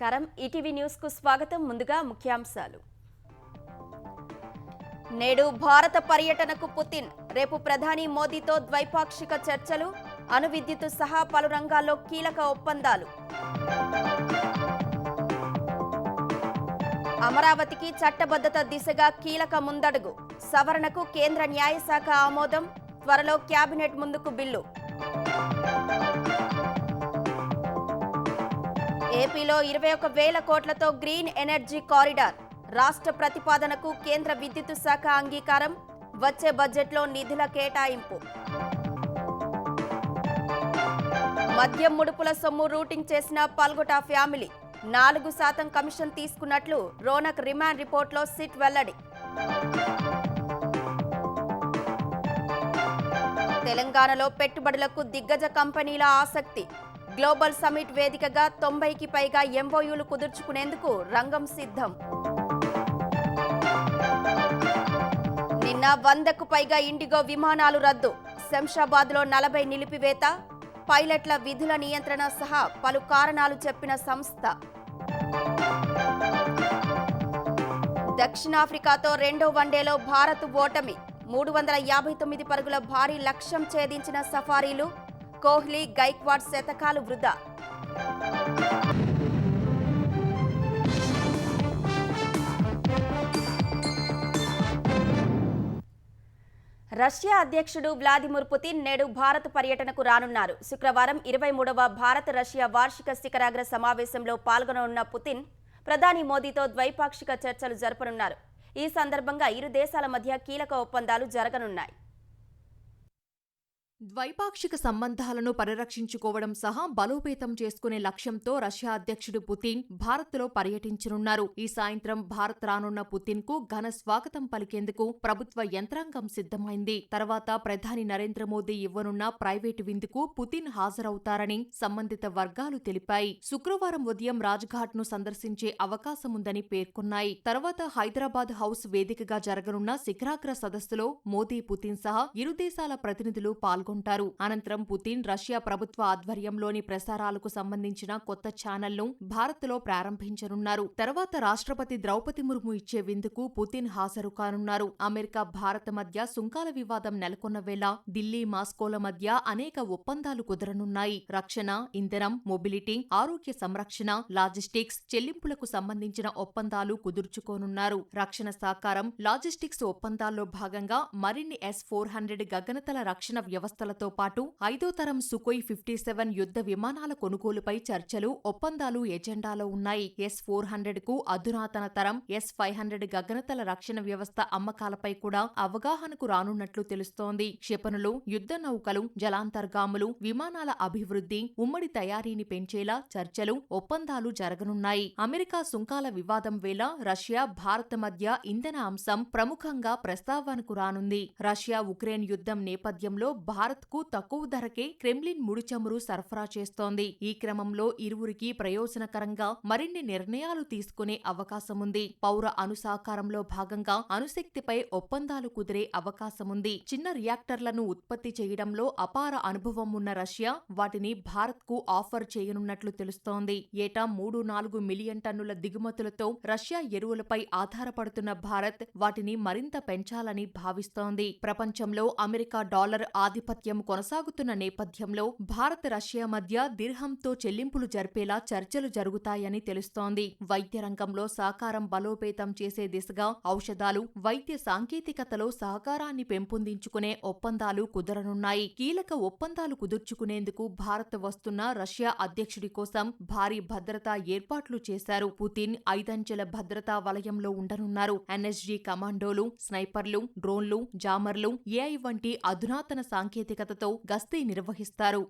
నమస్కారం ETV news కు స్వాగతం ముందుగా ముఖ్యాంశాలు నేడు భారత పర్యటనకు పుతిన్ రేపు ప్రధాని మోదీతో ద్వైపాక్షిక చర్చలు అణు విద్యుత్ సహా పలు రంగాల్లో కీలక ఒప్పందాలు అమరావతికి చట్టబద్ధత దిశగా కీలక ముందడుగు సవరణకు కేంద్ర న్యాయశాఖ ఆమోదం త్వరలో కేబినెట్ ముందుకు బిల్లు ఏపీలో 21,000 కోట్లతో గ్రీన్ ఎనర్జీ కారిడార్ రాష్ట్ర ప్రతిపాదనకు కేంద్ర విద్యుత్ శాఖ అంగీకారం వచ్చే బడ్జెట్లో నిధుల కేటాయింపు మద్యం ముడుపుల సొమ్ము రూటింగ్ చేసిన పల్గొట ఫ్యామిలీ 4% కమిషన్ తీసుకున్నట్లు రోనక్ రిమాండ్ రిపోర్ట్లో సిట్ వెల్లడి తెలంగాణలో పెట్టుబడులకు దిగ్గజ కంపెనీల ఆసక్తి గ్లోబల్ సమిట్ వేదికగా 90కి పైగా ఎంఓయూలు కుదుర్చుకునేందుకు రంగం సిద్ధం నిన్న 100కు పైగా ఇండిగో విమానాలు రద్దు శంషాబాద్లో 40 నిలిపివేత పైలట్ల విధుల నియంత్రణ సహా పలు కారణాలు చెప్పిన సంస్థ దక్షిణాఫ్రికాతో రెండో వన్డేలో భారత్ ఓటమి 359 పరుగుల భారీ లక్ష్యం ఛేదించిన సఫారీలు కోహ్లీ గైక్వాడ్ శతకాలు వృధా రష్యా అధ్యక్షుడు వ్లాదిమిర్ పుతిన్ నేడు భారత్ పర్యటనకు రానున్నారు. శుక్రవారం 23వ భారత్ రష్యా వార్షిక శిఖరాగ్ర సమావేశంలో పాల్గొననున్న పుతిన్ ప్రధాని మోదీతో ద్వైపాక్షిక చర్చలు జరపనున్నారు. ఈ సందర్భంగా ఇరు దేశాల మధ్య కీలక ఒప్పందాలు జరగనున్నాయి. ద్వైపాక్షిక సంబంధాలను పరిరక్షించుకోవడం సహా బలోపేతం చేసుకునే లక్ష్యంతో రష్యా అధ్యక్షుడు పుతిన్ భారత్లో పర్యటించనున్నారు. ఈ సాయంత్రం భారత్ రానున్న పుతిన్ కు ఘన స్వాగతం పలికేందుకు ప్రభుత్వ యంత్రాంగం సిద్ధమైంది. తర్వాత ప్రధాని నరేంద్ర మోదీ ఇవ్వనున్న ప్రైవేటు విందుకు పుతిన్ హాజరవుతారని సంబంధిత వర్గాలు తెలిపాయి. శుక్రవారం ఉదయం రాజ్ఘాట్ ను సందర్శించే అవకాశముందని పేర్కొన్నాయి. తర్వాత హైదరాబాద్ హౌస్ వేదికగా జరగనున్న శిఖరాగ్ర సదస్సులో మోదీ పుతిన్ సహా ఇరు దేశాల ప్రతినిధులు పాల్గొంటారు. అనంతరం పుతిన్ రష్యా ప్రభుత్వ ఆధ్వర్యంలోని ప్రసారాలకు సంబంధించిన కొత్త ఛానల్ను భారత్లో ప్రారంభించనున్నారు. తర్వాత రాష్ట్రపతి ద్రౌపది ముర్ము ఇచ్చే విందుకు పుతిన్ హాజరు కానున్నారు. అమెరికా భారత్ మధ్య సుంకాల వివాదం నెలకొన్న వేళ ఢిల్లీ మాస్కోల మధ్య అనేక ఒప్పందాలు కుదరనున్నాయి. రక్షణ, ఇంధనం, మొబిలిటీ, ఆరోగ్య సంరక్షణ, లాజిస్టిక్స్, చెల్లింపులకు సంబంధించిన ఒప్పందాలు కుదుర్చుకోనున్నారు. రక్షణ సహకారం, లాజిస్టిక్స్ ఒప్పందాల్లో భాగంగా మరిన్ని S-400 గగనతల రక్షణ వ్యవస్థలతో పాటు 5వ తరం సుఖోయ్ 57 యుద్ధ విమానాల కొనుగోలుపై చర్చలు, ఒప్పందాలు ఎజెండాలో ఉన్నాయి. S-400 కు అధునాతన తరం S-500 గగనతల రక్షణ వ్యవస్థ అమ్మకాలపై కూడా అవగాహనకు రానున్నట్లు తెలుస్తోంది. క్షిపణులు, యుద్ధ నౌకలు, జలాంతర్గాములు, విమానాల అభివృద్ధి, ఉమ్మడి తయారీని పెంచేలా చర్చలు, ఒప్పందాలు జరగనున్నాయి. అమెరికా సుంకాల వివాదం వేళ రష్యా, భారత్ మధ్య ఇంధన అంశం ప్రముఖంగా ప్రస్తావనకు రానుంది. రష్యా ఉక్రెయిన్ యుద్ధం నేపథ్యంలో భారత్కు తక్కువ ధరకే క్రెమ్లిన్ ముడి చమురు సరఫరా చేస్తోంది. ఈ క్రమంలో ఇరువురికి ప్రయోజనకరంగా మరిన్ని నిర్ణయాలు తీసుకునే అవకాశముంది. పౌర అణు సహకారంలో భాగంగా అణుశక్తిపై ఒప్పందాలు కుదిరే అవకాశముంది. చిన్న రియాక్టర్లను ఉత్పత్తి చేయడంలో అపార అనుభవం ఉన్న రష్యా వాటిని భారత్కు ఆఫర్ చేయనున్నట్లు తెలుస్తోంది. ఏటా 3-4 మిలియన్ టన్నుల దిగుమతులతో రష్యా ఎరువులపై ఆధారపడుతున్న భారత్ వాటిని మరింత పెంచాలని భావిస్తోంది. ప్రపంచంలో అమెరికా డాలర్ ఆధిపత్యం కొనసాగుతున్న నేపథ్యంలో భారత్ రష్యా మధ్య దిర్హంతో చెల్లింపులు జరిపేలా చర్చలు జరుగుతాయని తెలుస్తోంది. వైద్య రంగంలో సహకారం బలోపేతం చేసే దిశగా ఔషధాలు, వైద్య సాంకేతికతలో సహకారాన్ని పెంపొందించుకునే ఒప్పందాలు కుదరనున్నాయి. కీలక ఒప్పందాలు కుదుర్చుకునేందుకు భారత్ వస్తున్న రష్యా అధ్యక్షుడి కోసం భారీ భద్రతా ఏర్పాట్లు చేశారు. పుతిన్ 5 అంచెల భద్రతా వలయంలో ఉండనున్నారు. NSG కమాండోలు, స్నైపర్లు, డ్రోన్లు, జామర్లు, AI వంటి అధునాతన సాంకేతికతతో గస్తీ నిర్వహిస్తారు.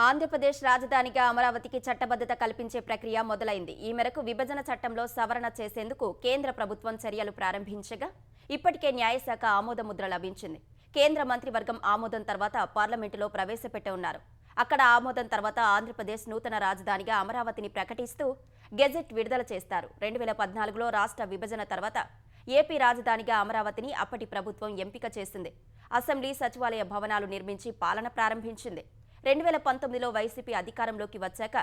ఆంధ్రప్రదేశ్ రాజధానిగా అమరావతికి చట్టబద్ధత కల్పించే ప్రక్రియ మొదలైంది. ఈ మేరకు విభజన చట్టంలో సవరణ చేసేందుకు కేంద్ర ప్రభుత్వం చర్యలు ప్రారంభించగా ఇప్పటికే న్యాయశాఖ ఆమోదముద్ర లభించింది. కేంద్ర మంత్రివర్గం ఆమోదం తర్వాత పార్లమెంటులో ప్రవేశపెట్టనున్నారు. అక్కడ ఆమోదం తర్వాత ఆంధ్రప్రదేశ్ నూతన రాజధానిగా అమరావతిని ప్రకటిస్తూ గెజెట్ విడుదల చేస్తారు. 2014లో రాష్ట్ర విభజన తర్వాత ఏపీ రాజధానిగా అమరావతిని అప్పటి ప్రభుత్వం ఎంపిక చేసింది. అసెంబ్లీ, సచివాలయ భవనాలు నిర్మించి పాలన ప్రారంభించింది. 2019లో వైసీపీ అధికారంలోకి వచ్చాక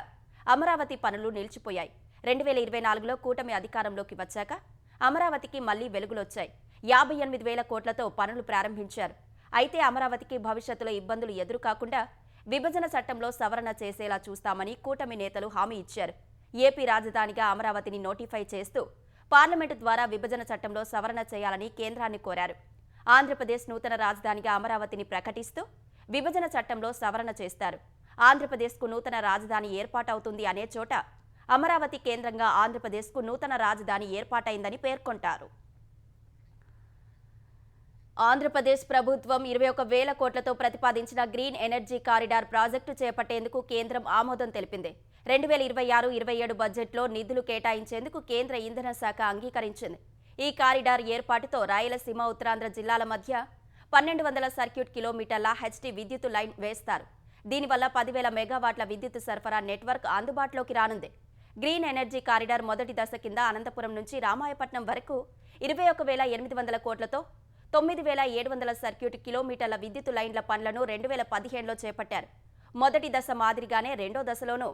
అమరావతి పనులు నిలిచిపోయాయి. 2024లో కూటమి అధికారంలోకి వచ్చాక అమరావతికి మళ్లీ వెలుగులొచ్చాయి. 58,000 కోట్లతో పనులు ప్రారంభించారు. అయితే అమరావతికి భవిష్యత్తులో ఇబ్బందులు ఎదురుకాకుండా విభజన చట్టంలో సవరణ చేసేలా చూస్తామని కూటమి నేతలు హామీ ఇచ్చారు. ఏపీ రాజధానిగా అమరావతిని నోటిఫై చేస్తూ పార్లమెంటు ద్వారా విభజన చట్టంలో సవరణ చేయాలని కేంద్రాన్ని కోరారు. ఆంధ్రప్రదేశ్ నూతన రాజధానిగా అమరావతిని ప్రకటిస్తూ విభజన చట్టంలో సవరణ చేస్తారు. ఆంధ్రప్రదేశ్కు నూతన రాజధాని ఏర్పాటవుతుంది అనే చోట అమరావతి కేంద్రంగా ఆంధ్రప్రదేశ్కు నూతన రాజధాని ఏర్పాటైందని పేర్కొంటారు. ఆంధ్రప్రదేశ్ ప్రభుత్వం 21,000 కోట్లతో ప్రతిపాదించిన గ్రీన్ ఎనర్జీ కారిడార్ ప్రాజెక్టు చేపట్టేందుకు కేంద్రం ఆమోదం తెలిపింది. 2026-27 బడ్జెట్లో నిధులు కేటాయించేందుకు కేంద్ర ఇంధన శాఖ అంగీకరించింది. ఈ కారిడార్ ఏర్పాటుతో రాయలసీమ, ఉత్తరాంధ్ర జిల్లాల మధ్య 1,200 సర్క్యూట్ కిలోమీటర్ల హెచ్టీ విద్యుత్ లైన్ వేస్తారు. దీనివల్ల 10,000 మెగావాట్ల విద్యుత్ సరఫరా నెట్వర్క్ అందుబాటులోకి రానుంది. గ్రీన్ ఎనర్జీ కారిడార్ మొదటి దశ కింద అనంతపురం నుంచి రామాయపట్నం వరకు 21,800 కోట్లతో 9,700 సర్క్యూట్ కిలోమీటర్ల విద్యుత్ లైన్ల పనులను 2015లో చేపట్టారు. మొదటి దశ మాదిరిగానే రెండో దశలోనూ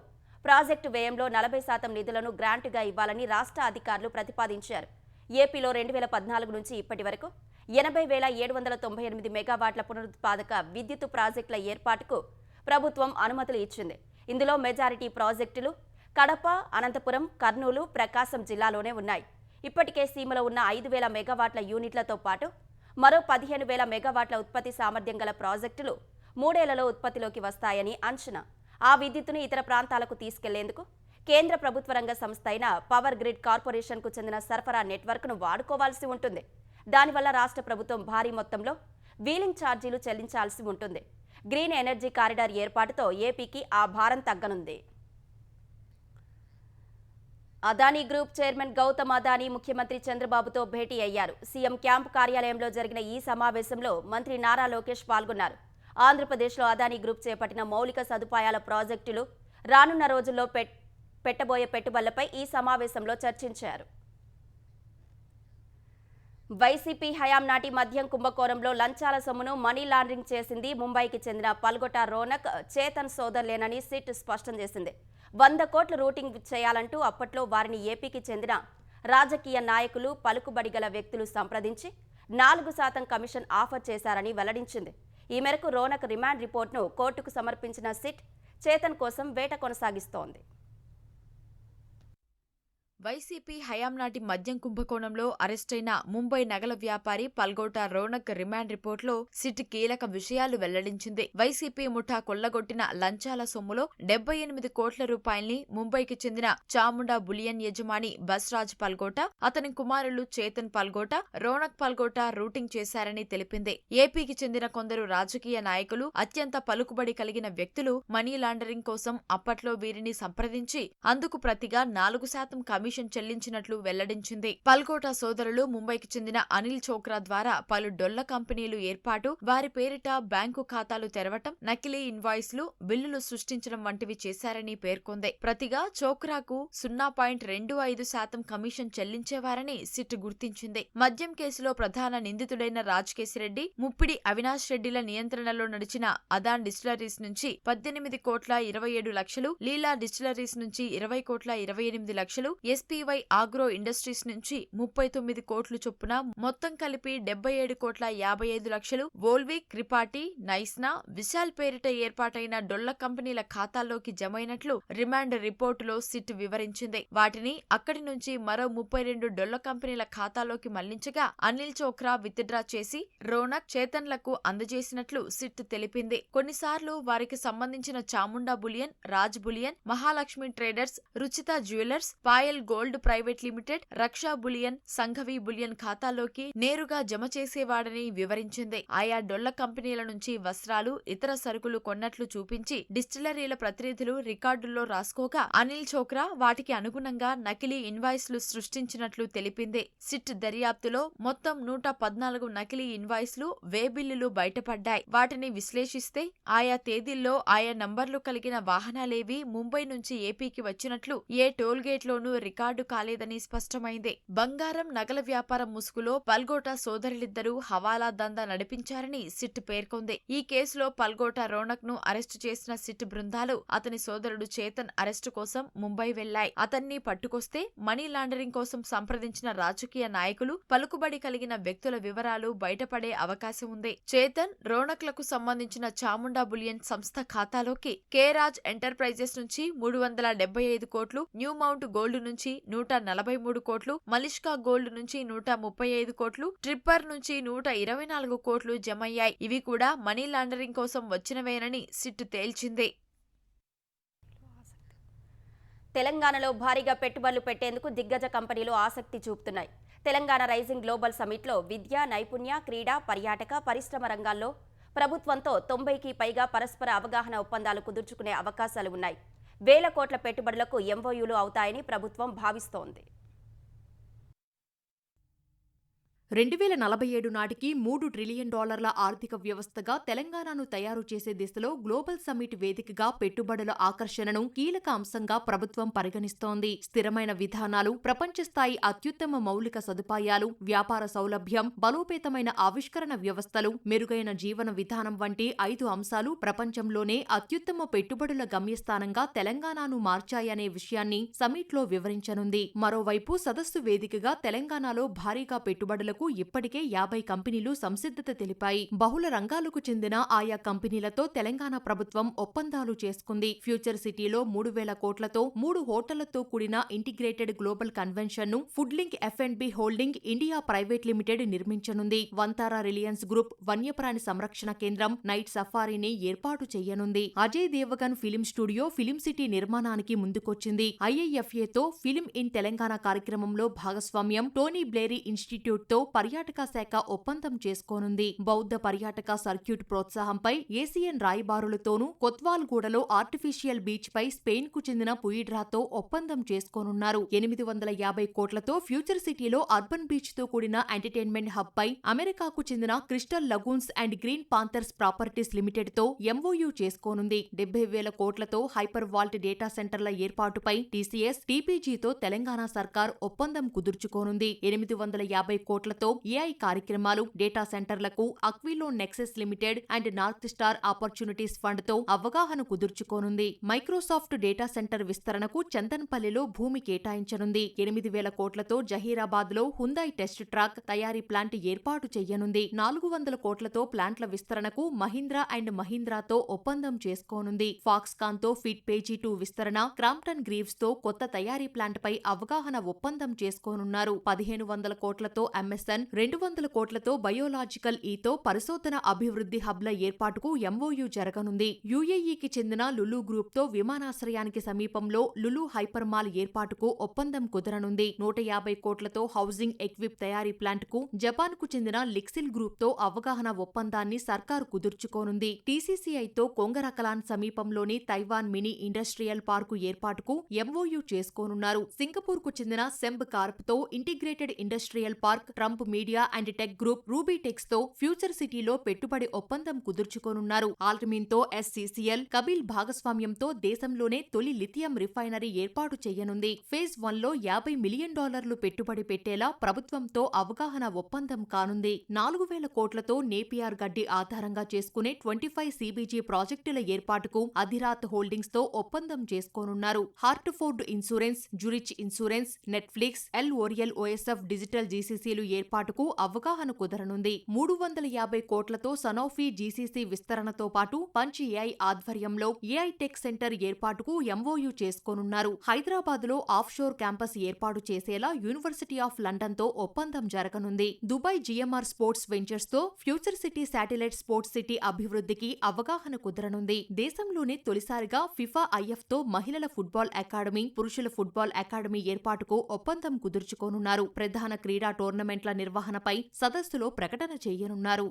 ప్రాజెక్టు వ్యయంలో 40% నిధులను గ్రాంటుగా ఇవ్వాలని రాష్ట్ర అధికారులు ప్రతిపాదించారు. ఏపీలో 2014 నుంచి ఇప్పటి వరకు 80,798 మెగావాట్ల పునరుత్పాదక విద్యుత్ ప్రాజెక్టుల ఏర్పాటుకు ప్రభుత్వం అనుమతులు ఇచ్చింది. ఇందులో మెజారిటీ ప్రాజెక్టులు కడప, అనంతపురం, కర్నూలు, ప్రకాశం జిల్లాలోనే ఉన్నాయి. ఇప్పటికే సీమలో ఉన్న 5,000 మెగావాట్ల యూనిట్లతో పాటు మరో 15,000 మెగావాట్ల ఉత్పత్తి సామర్థ్యం గల ప్రాజెక్టులు 3 ఏళ్లలో ఉత్పత్తిలోకి వస్తాయని అంచనా. ఆ విద్యుత్తును ఇతర ప్రాంతాలకు తీసుకెళ్లేందుకు కేంద్ర ప్రభుత్వ రంగ సంస్థ అయిన పవర్ గ్రిడ్ కార్పొరేషన్కు చెందిన సరఫరా నెట్వర్క్ను వాడుకోవాల్సి ఉంటుంది. దానివల్ల రాష్ట్ర ప్రభుత్వం భారీ మొత్తంలో వీలింగ్ ఛార్జీలు చెల్లించాల్సి ఉంటుంది. గ్రీన్ ఎనర్జీ కారిడార్ ఏర్పాటుతో ఏపీకి ఆ భారం తగ్గనుంది. అదానీ గ్రూప్ చైర్మన్ గౌతమ్ అదానీ ముఖ్యమంత్రి చంద్రబాబుతో భేటీ అయ్యారు. సీఎం క్యాంపు కార్యాలయంలో జరిగిన ఈ సమావేశంలో మంత్రి నారా లోకేష్ పాల్గొన్నారు. ఆంధ్రప్రదేశ్లో అదానీ గ్రూప్ చేపట్టిన మౌలిక సదుపాయాల ప్రాజెక్టులు, రానున్న రోజుల్లో పెట్టబోయే పెట్టుబడులపై ఈ సమావేశంలో చర్చించారు. వైసీపీ హయాం నాటి మద్యం కుంభకోణంలో లంచాల సొమ్మును మనీ లాండరింగ్ చేసింది ముంబైకి చెందిన పల్గొట రోనక్, చేతన్ సోదరులేనని సిట్ స్పష్టం చేసింది. 100 కోట్ల రూటింగ్ చేయాలంటూ అప్పట్లో వారిని ఏపీకి చెందిన రాజకీయ నాయకులు, పలుకుబడి గల వ్యక్తులు సంప్రదించి 4% కమిషన్ ఆఫర్ చేశారని వెల్లడించింది. ఈ మేరకు రోనక్ రిమాండ్ రిపోర్ట్ను కోర్టుకు సమర్పించిన సిట్ చేతన్ కోసం వేట కొనసాగిస్తోంది. వైసీపీ హయాం నాటి మద్యం కుంభకోణంలో అరెస్టైన ముంబై నగల వ్యాపారి పల్గోట రోనక్ రిమాండ్ రిపోర్టులో సిట్ కీలక విషయాలు వెల్లడించింది. వైసీపీ ముఠా కొల్లగొట్టిన లంచాల సొమ్ములో 78 కోట్ల రూపాయల్ని ముంబైకి చెందిన చాముండా బులియన్ యజమాని బస్రాజ్ పల్గోట, అతని కుమారులు చేతన్ పల్గోట, రోనక్ పల్గోట రూటింగ్ చేశారని తెలిపింది. ఏపీకి చెందిన కొందరు రాజకీయ నాయకులు, అత్యంత పలుకుబడి కలిగిన వ్యక్తులు మనీ లాండరింగ్ కోసం అప్పట్లో వీరిని సంప్రదించి అందుకు ప్రతిగా 4% కమిషన్ చెల్లించినట్లు వెల్లడించింది. పల్గోట సోదరులు ముంబైకి చెందిన అనిల్ చోక్రా ద్వారా పలు డొల్ల కంపెనీలు ఏర్పాటు, వారి పేరిట బ్యాంకు ఖాతాలు తెరవటం, నకిలీ ఇన్వాయిస్లు, బిల్లులు సృష్టించడం వంటివి చేశారని పేర్కొంది. ప్రతిగా చోక్రాకు 0.25% కమిషన్ చెల్లించేవారని సిట్ గుర్తించింది. మద్యం కేసులో ప్రధాన నిందితుడైన రాజ్కేశిరెడ్డి, ముప్పిడి అవినాష్ రెడ్డిల నియంత్రణలో నడిచిన అదాన్ డిస్టిలరీస్ నుంచి 18 కోట్ల 27 లక్షలు, లీలా డిస్టిలరీస్ నుంచి 20 కోట్ల 28 లక్షలు, ఎస్పీవై ఆగ్రో ఇండస్ట్రీస్ నుంచి 39 కోట్లు చొప్పున మొత్తం కలిపి 77 కోట్ల 55 లక్షలు వోల్విక్, క్రిపాటి, నైస్నా, విశాల్ పేరిట ఏర్పాటైన డొల్ల కంపెనీల ఖాతాల్లోకి జమైనట్లు రిమాండ్ రిపోర్టులో సిట్ వివరించింది. వాటిని అక్కడి నుంచి మరో 32 డొల్ల కంపెనీల ఖాతాలోకి మళ్లించగా అనిల్ చోక్రా విత్డ్రా చేసి రోనక్, చేతన్లకు అందజేసినట్లు సిట్ తెలిపింది. కొన్నిసార్లు వారికి సంబంధించిన Chamunda bullion, Raj bullion, Mahalakshmi traders, Ruchita jewellers, Payal gold private limited, Raksha bullion, Sanghavi bullion ఖాతాలోకి నేరుగా జమ చేసేవాడని వివరించింది. ఆయా డొల్ల కంపెనీల నుంచి వస్త్రాలు, ఇతర సరుకులు కొన్నట్లు చూపించి డిస్టిలరీల ప్రతినిధులు రికార్డుల్లో రాసుకోగా అనిల్ చోక్రా వాటికి అనుగుణంగా నకిలీ ఇన్వాయిస్లు సృష్టించినట్లు తెలిపింది. సిట్ దర్యాప్తులో మొత్తం 114 నకిలీ ఇన్వాయిస్లు, వే బిల్లులు బయటపడ్డాయి. వాటిని విశ్లేషిస్తే ఆయా తేదీల్లో ఆయా నంబర్లు కలిగిన వాహనాలేవీ ముంబై నుంచి ఏపీకి వచ్చినట్లు ఏ టోల్గేట్లోనూ రికార్డు కాలేదని స్పష్టమైంది. బంగారం, నగల వ్యాపారం ముసుగులో పల్గోట సోదరులిద్దరూ హవాలా దందా నడిపించారని సిట్ పేర్కొంది. ఈ కేసులో పల్గోట రోనక్ ను అరెస్టు చేసిన సిట్ బృందాలు అతని సోదరుడు చేతన్ అరెస్టు కోసం ముంబై వెళ్లాయి. అతన్ని పట్టుకొస్తే మనీ లాండరింగ్ కోసం సంప్రదించిన రాజకీయ నాయకులు, పలుకుబడి కలిగిన వ్యక్తుల వివరాలు బయటపడే అవకాశం ఉంది. చేతన్, రోనక్లకు సంబంధించిన చాముండా బులియన్ సంస్థ ఖాతాలోకి కేరాజ్ ఎంటర్ప్రైజెస్ నుంచి 375 కోట్లు, న్యూ మౌంట్ గోల్డ్ నుంచి 143 కోట్లు, మలిష్కా గోల్డ్ నుంచి 135 కోట్లు, ట్రిప్పర్ నుంచి 124 కోట్లు జమయ్యాయి. ఇవి కూడా మనీ లాండరింగ్ కోసం వచ్చినవేనని సిట్ తేల్చింది. తెలంగాణలో భారీగా పెట్టుబడులు పెట్టేందుకు దిగ్గజ కంపెనీలు ఆసక్తి చూపుతున్నాయి. తెలంగాణ రైజింగ్ గ్లోబల్ సమిట్లో విద్య, నైపుణ్య, క్రీడా, పర్యాటక, పరిశ్రమ రంగాల్లో ప్రభుత్వంతో 90కి పైగా పరస్పర అవగాహన ఒప్పందాలు కుదుర్చుకునే అవకాశాలు ఉన్నాయి. వేల కోట్ల పెట్టుబడులకు ఎంఓయూలు అవుతాయని ప్రభుత్వం భావిస్తోంది. 2047 నాటికి $3 ట్రిలియన్ ఆర్థిక వ్యవస్థగా తెలంగాణను తయారు చేసే దిశలో గ్లోబల్ సమ్మిట్ వేదికగా పెట్టుబడుల ఆకర్షణను కీలక అంశంగా ప్రభుత్వం పరిగణిస్తోంది. స్థిరమైన విధానాలు, ప్రపంచ స్థాయి అత్యుత్తమ మౌలిక సదుపాయాలు, వ్యాపార సౌలభ్యం, బలోపేతమైన ఆవిష్కరణ వ్యవస్థలు, మెరుగైన జీవన విధానం వంటి 5 అంశాలు ప్రపంచంలోనే అత్యుత్తమ పెట్టుబడుల గమ్యస్థానంగా తెలంగాణను మార్చాయనే విషయాన్ని సమ్మిట్లో వివరించనుంది. మరోవైపు సదస్సు వేదికగా తెలంగాణలో భారీగా పెట్టుబడులకు ఇప్పటికే 50 కంపెనీలు సంసిద్ధత తెలిపాయి. బహుళ రంగాలకు చెందిన ఆయా కంపెనీలతో తెలంగాణ ప్రభుత్వం ఒప్పందాలు చేసుకుంది. ఫ్యూచర్ సిటీలో 3,000 కోట్లతో 3 హోటళ్లతో కూడిన ఇంటిగ్రేటెడ్ గ్లోబల్ కన్వెన్షన్ ను food link F&B holding India private limited నిర్మించనుంది. వంతారా రిలయన్స్ గ్రూప్ వన్యప్రాణి సంరక్షణ కేంద్రం, నైట్ సఫారీని ఏర్పాటు చేయనుంది. Ajay Devgan film studio film city నిర్మాణానికి ముందుకొచ్చింది. IIFA తో ఫిలిం ఇన్ తెలంగాణ కార్యక్రమంలో భాగస్వామ్యం, టోనీ బ్లేరీ ఇన్స్టిట్యూట్ తో పర్యాటక శాఖ ఒప్పందం చేసుకోనుంది. బౌద్ధ పర్యాటక సర్క్యూట్ ప్రోత్సాహంపై ఏసియన్ రాయబారులతోనూ, కొత్వాల్గూడలో ఆర్టిఫిషియల్ బీచ్ పై స్పెయిన్ కు చెందిన పుయిడ్రాతో ఒప్పందం చేసుకోనున్నారు. 850 కోట్లతో ఫ్యూచర్ సిటీలో అర్బన్ బీచ్ తో కూడిన ఎంటర్టైన్మెంట్ హబ్ పై అమెరికాకు చెందిన crystal lagoons and green panthers properties limited తో MOU చేసుకోనుంది. 70,000 కోట్లతో హైపర్ వాల్ట్ డేటా సెంటర్ల ఏర్పాటుపై TCS, TPG తో తెలంగాణ సర్కార్ ఒప్పందం కుదుర్చుకోనుంది. 850 కోట్లతో AI కార్యక్రమాలు, డేటా సెంటర్లకు Aquilo Nexus limited and north star opportunities fund తో అవగాహన కుదుర్చుకోనుంది. మైక్రోసాఫ్ట్ డేటా సెంటర్ విస్తరణకు చందన్పల్లిలో భూమి కేటాయించనుంది. 8,000 కోట్లతో జహీరాబాద్ లో హుందాయ్ టెస్ట్ ట్రాక్ తయారీ ప్లాంట్ ఏర్పాటు చేయనుంది. 400 కోట్లతో ప్లాంట్ల విస్తరణకు మహీంద్రా అండ్ మహీంద్రాతో ఒప్పందం చేసుకోనుంది. ఫాక్స్కాన్ తో ఫిట్ పేజీ 2 విస్తరణ, క్రాంప్టన్ గ్రీవ్స్ తో కొత్త తయారీ ప్లాంట్ పై అవగాహన ఒప్పందం చేసుకోనున్నారు. 1,500 కోట్లతో MSN, 200 కోట్లతో బయోలాజికల్ తో పరిశోధన అభివృద్ధి హబ్ల ఏర్పాటుకు MOU జరగనుంది. UAEకి చెందిన లులు గ్రూప్ తో విమానాశ్రయానికి సమీపంలో లులు హైపర్ మాల్ ఏర్పాటుకు ఒప్పందం కుదరనుంది. 150 కోట్లతో హౌసింగ్ ఎక్విప్ తయారీ ప్లాంట్ కు జపాన్ కు చెందిన లిక్సిల్ గ్రూప్ తో అవగాహన ఒప్పందాన్ని సర్కారు కుదుర్చుకోనుంది. TCCI తో కొంగరకలాన్ సమీపంలోని తైవాన్ మినీ ఇండస్ట్రియల్ పార్కు ఏర్పాటుకు MOU చేసుకోనున్నారు. సింగపూర్ కు చెందిన సెంబ్ కార్ప్ తో integrated industrial park, Trump media and tech group Rubitex తో ఫ్యూచర్ సిటీలో పెట్టుబడి ఒప్పందం కుదుర్చుకోనున్నారు. ఆల్టమిన్ తో SCCL, కబీల్ భాగస్వామ్యంతో దేశంలోనే తొలి లిథియం రిఫైనరీ ఏర్పాటు చేయనుంది. ఫేజ్ 1లో $50 మిలియన్ పెట్టుబడి పెట్టేలా ప్రభుత్వంతో అవగాహన ఒప్పందం కానుంది. 4,000 కోట్లతో నేపియార్ గడ్డి ఆధారంగా చేసుకునే 25 CBG ప్రాజెక్టుల ఏర్పాటుకు అధిరాత్ హోల్డింగ్స్ తో ఒప్పందం చేసుకోనున్నారు. Hartford insurance, Zurich insurance, Netflix, L'Oreal OSF digital GCCలు ఏర్పాటుకు అవగాహన కుదరనుంది. 350 కోట్లతో సనోఫీ GCC విస్తరణతో పాటు పంచ్ AI ఆధ్వర్యంలో AI టెక్ సెంటర్ ఏర్పాటుకు MOU చేసుకోనున్నారు. హైదరాబాద్లో ఆఫ్షోర్ క్యాంపస్ ఏర్పాటు చేసేలా యూనివర్సిటీ ఆఫ్ లండన్ తో ఒప్పందం జరగనుంది. దుబాయ్ GMR స్పోర్ట్స్ వెంచర్స్ తో future city satellite sports city అభివృద్ధికి అవగాహన కుదరనుంది. దేశంలోనే తొలిసారిగా ఫిఫా IF తో మహిళల ఫుట్బాల్ అకాడమీ, పురుషుల ఫుట్బాల్ అకాడమీ ఏర్పాటుకు ఒప్పందం కుదుర్చుకోనున్నారు. ప్రధాన క్రీడా టోర్నమెంట్ల నిర్వహణపై సదస్సులో ప్రకటన చేయనున్నారు.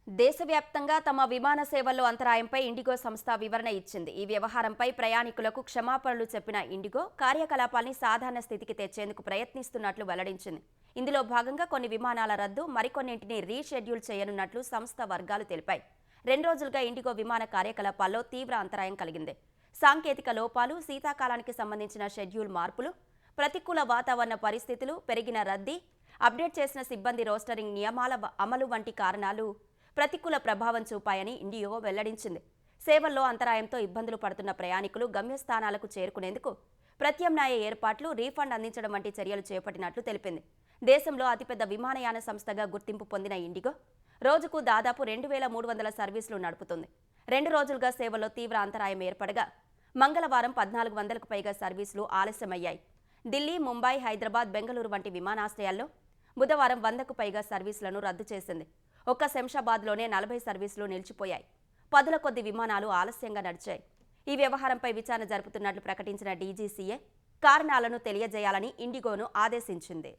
దేశవ్యాప్తంగా తమ విమాన సేవల్లో అంతరాయంపై ఇండిగో సంస్థ వివరణ ఇచ్చింది. ఈ వ్యవహారంపై ప్రయాణికులకు క్షమాపణలు చెప్పిన ఇండిగో కార్యకలాపాల్ని సాధారణ స్థితికి తెచ్చేందుకు ప్రయత్నిస్తున్నట్లు వెల్లడించింది. ఇందులో భాగంగా కొన్ని విమానాల రద్దు, మరికొన్నింటిని రీషెడ్యూల్ చేయనున్నట్లు సంస్థ వర్గాలు తెలిపాయి. 2 రోజులుగా ఇండిగో విమాన కార్యకలాపాల్లో తీవ్ర అంతరాయం కలిగింది. సాంకేతిక లోపాలు, శీతాకాలానికి సంబంధించిన షెడ్యూల్ మార్పులు, ప్రతికూల వాతావరణ పరిస్థితులు, పెరిగిన రద్దీ, అప్డేట్ చేసిన సిబ్బంది రోస్టరింగ్ నియమాల అమలు వంటి కారణాలు ప్రతికూల ప్రభావం చూపాయని ఇండిగో వెల్లడించింది. సేవల్లో అంతరాయంతో ఇబ్బందులు పడుతున్న ప్రయాణికులు గమ్యస్థానాలకు చేరుకునేందుకు ప్రత్యామ్నాయ ఏర్పాట్లు, రీఫండ్ అందించడం వంటి చర్యలు చేపట్టినట్లు తెలిపింది. దేశంలో అతిపెద్ద విమానయాన సంస్థగా గుర్తింపు పొందిన ఇండిగో రోజుకు దాదాపు 2300 సర్వీసులు నడుపుతుంది. 2 రోజులుగా సేవల్లో తీవ్ర అంతరాయం ఏర్పడగా మంగళవారం 1400కు పైగా సర్వీసులు ఆలస్యమయ్యాయి. ఢిల్లీ, ముంబై, హైదరాబాద్, బెంగళూరు వంటి విమానాశ్రయాల్లో బుధవారం 100కు పైగా సర్వీసులను రద్దు చేసింది. ఒక్క శంషాబాద్లోనే 40 సర్వీసులు నిలిచిపోయాయి. పదుల కొద్ది విమానాలు ఆలస్యంగా నడిచాయి. ఈ వ్యవహారంపై విచారణ జరుపుతున్నట్లు ప్రకటించిన డీజీసీఏ కారణాలను తెలియజేయాలని ఇండిగోను ఆదేశించింది.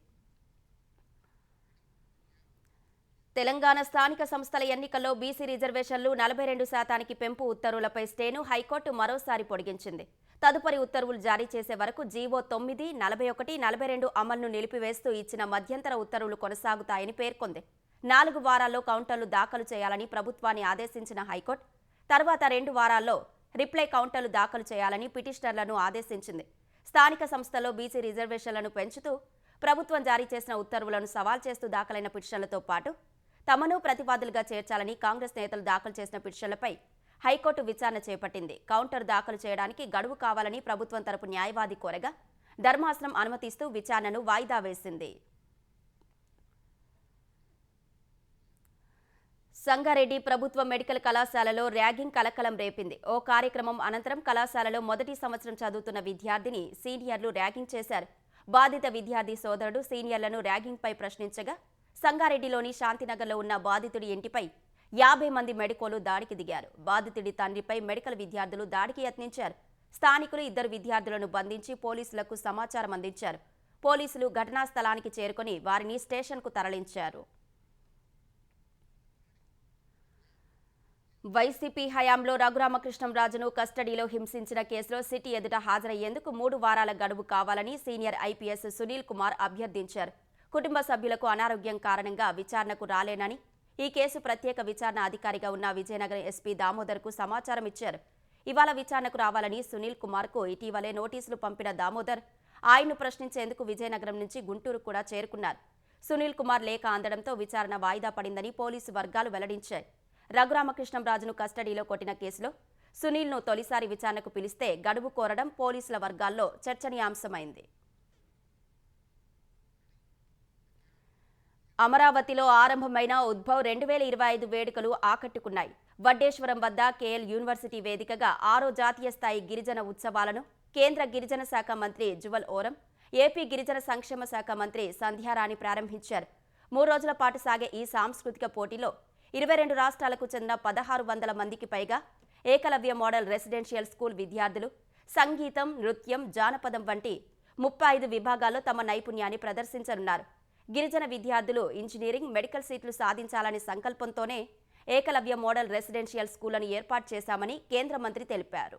తెలంగాణ స్థానిక సంస్థల ఎన్నికల్లో బీసీ రిజర్వేషన్లు 42% పెంపు ఉత్తర్వులపై స్టేను హైకోర్టు మరోసారి పొడిగించింది. తదుపరి ఉత్తర్వులు జారీ చేసే వరకు జీవో 9, 41, 42 అమలును నిలిపివేస్తూ ఇచ్చిన మధ్యంతర ఉత్తర్వులు కొనసాగుతాయని పేర్కొంది. 4 వారాల్లో కౌంటర్లు దాఖలు చేయాలని ప్రభుత్వాన్ని ఆదేశించిన హైకోర్టు తర్వాత 2 వారాల్లో రిప్లై కౌంటర్లు దాఖలు చేయాలని పిటిషనర్లను ఆదేశించింది. స్థానిక సంస్థల్లో బీసీ రిజర్వేషన్లను పెంచుతూ ప్రభుత్వం జారీ చేసిన ఉత్తర్వులను సవాల్ చేస్తూ దాఖలైన పిటిషన్లతో పాటు తమను ప్రతివాదులుగా చేర్చాలని కాంగ్రెస్ నేతలు దాఖలు చేసిన పిటిషన్లపై హైకోర్టు విచారణ చేపట్టింది. కౌంటర్ దాఖలు చేయడానికి గడువు కావాలని ప్రభుత్వం తరపు న్యాయవాది కోరగా ధర్మాసనం అనుమతిస్తూ విచారణను వాయిదా వేసింది. సంగారెడ్డి ప్రభుత్వ మెడికల్ కళాశాలలో ర్యాగింగ్ కలకలం రేపింది. ఓ కార్యక్రమం అనంతరం కళాశాలలో మొదటి సంవత్సరం చదువుతున్న విద్యార్థిని సీనియర్లు ర్యాగింగ్ చేశారు. బాధిత విద్యార్థి సోదరుడు సీనియర్లను ర్యాగింగ్పై ప్రశ్నించగా సంగారెడ్డిలోని శాంతినగర్లో ఉన్న బాధితుడి ఇంటిపై 50 మంది మెడికోలు దాడికి దిగారు. బాధితుడి తండ్రిపై మెడికల్ విద్యార్థులు దాడికి యత్నించారు. స్థానికులు 2 విద్యార్థులను బంధించి పోలీసులకు సమాచారం అందించారు. పోలీసులు ఘటనా స్థలానికి చేరుకొని వారిని స్టేషన్కు తరలించారు. వైసీపీ హయాంలో రఘురామకృష్ణంరాజును కస్టడీలో హింసించిన కేసులో సిటీ ఎదుట హాజరయ్యేందుకు 3 వారాల గడువు కావాలని సీనియర్ ఐపీఎస్ సునీల్ కుమార్ అభ్యర్థించారు. కుటుంబ సభ్యులకు అనారోగ్యం కారణంగా విచారణకు రాలేనని ఈ కేసు ప్రత్యేక విచారణ అధికారిగా ఉన్న విజయనగరం ఎస్పీ దామోదర్కు సమాచారం ఇచ్చారు. ఇవాళ విచారణకు రావాలని సునీల్ కుమార్కు ఇటీవలే నోటీసులు పంపిన దామోదర్ ఆయన్ను ప్రశ్నించేందుకు విజయనగరం నుంచి గుంటూరు కూడా చేరుకున్నారు. సునీల్ కుమార్ లేఖ అందడంతో విచారణ వాయిదా పడిందని పోలీసు వర్గాలు వెల్లడించాయి. రఘురామకృష్ణంరాజును కస్టడీలో కొట్టిన కేసులో సునీల్ను తొలిసారి విచారణకు పిలిస్తే గడువు కోరడం పోలీసుల వర్గాల్లో చర్చనీయాంశమైంది. అమరావతిలో ఆరంభమైన ఉద్భవ్ 2025 వేడుకలు ఆకట్టుకున్నాయి. వడ్డేశ్వరం వద్ద కేఎల్ యూనివర్సిటీ వేదికగా 6వ జాతీయ స్థాయి గిరిజన ఉత్సవాలను కేంద్ర గిరిజన శాఖ మంత్రి జువల్ ఓరం, ఏపీ గిరిజన సంక్షేమ శాఖ మంత్రి సంధ్యారాణి ప్రారంభించారు. 3 రోజుల పాటు సాగే ఈ సాంస్కృతిక పోటీలో 22 రాష్ట్రాలకు చెందిన 1600 మందికి పైగా ఏకలవ్య మోడల్ రెసిడెన్షియల్ స్కూల్ విద్యార్థులు సంగీతం, నృత్యం, జానపదం వంటి 35 విభాగాల్లో తమ నైపుణ్యాన్ని ప్రదర్శించనున్నారు. గిరిజన విద్యార్థులు ఇంజనీరింగ్, మెడికల్ సీట్లు సాధించాలనే సంకల్పంతోనే ఏకలవ్య మోడల్ రెసిడెన్షియల్ స్కూళ్లను ఏర్పాటు చేశామని కేంద్ర మంత్రి తెలిపారు.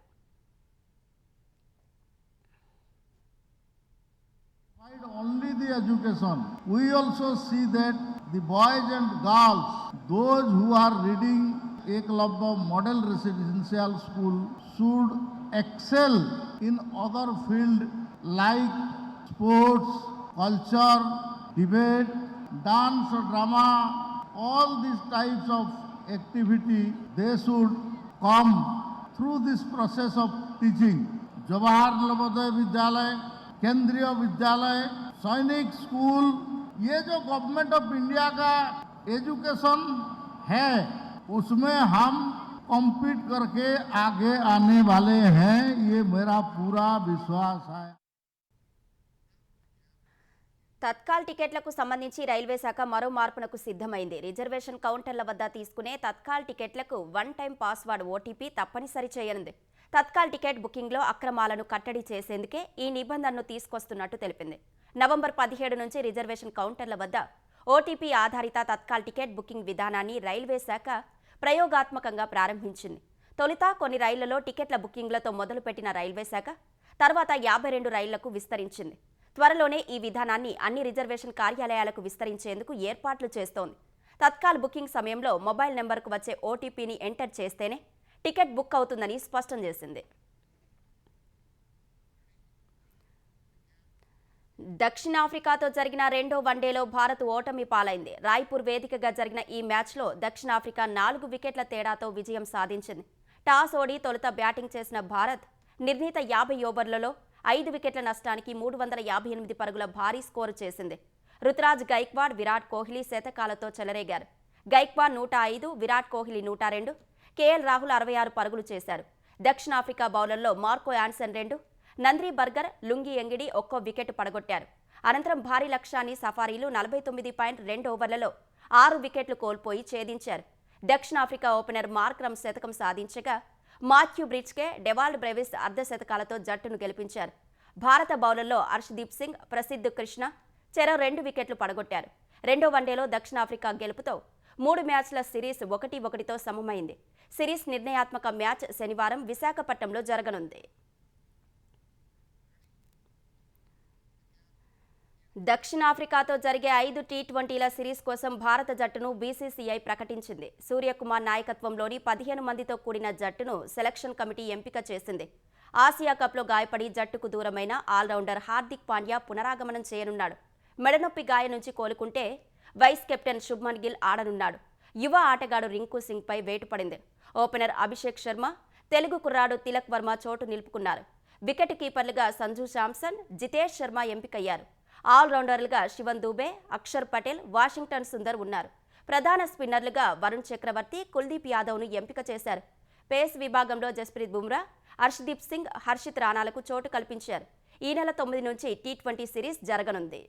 Only the education. We also see that the boys and girls, those who are reading Eklavya Model Residential School, should excel in other fields like sports, culture, debate, dance, drama, all these types of activity. They should come through this process of teaching. Jawahar Navodaya Vidyalay, केंद्रीय विद्यालय, सैनिक school, ये जो government of India का education है उसमें हम compete करके आगे आने वाले हैं, ये मेरा पूरा विश्वास है. తత్కాల్ టికెట్లకు సంబంధించి రైల్వే శాఖ మరో మార్పునకు సిద్ధమైంది. రిజర్వేషన్ కౌంటర్ల వద్ద తీసుకునే తత్కాల్ టికెట్లకు 1 టైం పాస్వర్డ్ ఓటీపీ తప్పనిసరి చేయనుంది. తత్కాల్ టికెట్ బుకింగ్లో అక్రమాలను కట్టడి చేసేందుకే ఈ నిబంధనను తీసుకొస్తున్నట్టు తెలిపింది. నవంబర్ 17 నుంచి రిజర్వేషన్ కౌంటర్ల వద్ద ఓటీపీ ఆధారిత తత్కాల్ టికెట్ బుకింగ్ విధానాన్ని రైల్వే శాఖ ప్రయోగాత్మకంగా ప్రారంభించింది. తొలుత కొన్ని రైళ్లలో టికెట్ల బుకింగ్లతో మొదలుపెట్టిన రైల్వే శాఖ తర్వాత 52 రైళ్లకు విస్తరించింది. త్వరలోనే ఈ విధానాన్ని అన్ని రిజర్వేషన్ కార్యాలయాలకు విస్తరించేందుకు ఏర్పాట్లు చేస్తోంది. తత్కాల్ బుకింగ్ సమయంలో మొబైల్ నెంబర్కు వచ్చే ఓటీపీని ఎంటర్ చేస్తేనే టికెట్ బుక్ అవుతుందని స్పష్టం చేసింది. దక్షిణాఫ్రికాతో జరిగిన రెండో వన్డేలో భారత్ ఓటమి పాలైంది. రాయ్పూర్ వేదికగా జరిగిన ఈ మ్యాచ్లో దక్షిణాఫ్రికా 4 వికెట్ల తేడాతో విజయం సాధించింది. టాస్ ఓడి తొలుత బ్యాటింగ్ చేసిన భారత్ నిర్ణీత 50 ఓవర్లలో 5 వికెట్ల నష్టానికి 358 పరుగుల భారీ స్కోరు చేసింది. రుతురాజ్ గైక్వాడ్, విరాట్ కోహ్లీ శతకాలతో చెలరేగారు. గైక్వాడ్ 105, విరాట్ కోహ్లీ 102, కేఎల్ రాహుల్ 66 పరుగులు చేశారు. దక్షిణాఫ్రికా బౌలర్లో Marco Jansen 2, Nandre Burger, Lungi Ngidi ఒక్కో వికెట్ పడగొట్టారు. అనంతరం భారీ లక్ష్యాన్ని సఫారీలు 49.2 ఓవర్లలో 6 వికెట్లు కోల్పోయి ఛేదించారు. దక్షిణాఫ్రికా ఓపెనర్ మార్క్రమ్ శతకం సాధించగా మాథ్యూ బ్రిడ్జ్కే, డెవాల్డ్ బ్రెవిస్ అర్ధ శతకాలతో జట్టును గెలిపించారు. భారత బౌలర్లో హర్షదీప్ సింగ్, ప్రసిద్ధ్ కృష్ణ చెరో 2 వికెట్లు పడగొట్టారు. రెండో వన్డేలో దక్షిణాఫ్రికా గెలుపుతో 3 మ్యాచ్ల సిరీస్ 1-1తో సమమైంది. సిరీస్ నిర్ణయాత్మక మ్యాచ్ శనివారం విశాఖపట్నంలో జరగనుంది. దక్షిణాఫ్రికాతో జరిగే 5 టీ20ల సిరీస్ కోసం భారత జట్టును బీసీసీఐ ప్రకటించింది. సూర్యకుమార్ నాయకత్వంలోని 15 మందితో కూడిన జట్టును సెలక్షన్ కమిటీ ఎంపిక చేసింది. ఆసియా కప్లో గాయపడి జట్టుకు దూరమైన ఆల్రౌండర్ హార్దిక్ పాండ్యా పునరాగమనం చేయనున్నాడు. మెడనొప్పి గాయం నుంచి కోలుకుంటే వైస్ కెప్టెన్ శుభ్మన్ గిల్ ఆడనున్నాడు. యువ ఆటగాడు రింకు సింగ్పై వేటు పడింది. ఓపెనర్ అభిషేక్ శర్మ, తెలుగు కుర్రాడు తిలక్ వర్మ చోటు నిలుపుకున్నారు. వికెట్ కీపర్లుగా సంజు శాంసన్, జితేష్ శర్మ ఎంపికయ్యారు. ఆల్రౌండర్లుగా శివన్ దూబే, అక్షర్ పటేల్, వాషింగ్టన్ సుందర్ ఉన్నారు. ప్రధాన స్పిన్నర్లుగా వరుణ్ చక్రవర్తి, కుల్దీప్ యాదవ్ను ఎంపిక చేశారు. పేస్ విభాగంలో జస్ప్రీత్ బుమ్రా, హర్షదీప్ సింగ్, హర్షిత్ రాణాలకు చోటు కల్పించారు. ఈ నెల 9 నుంచి టీ20 సిరీస్ జరగనుంది.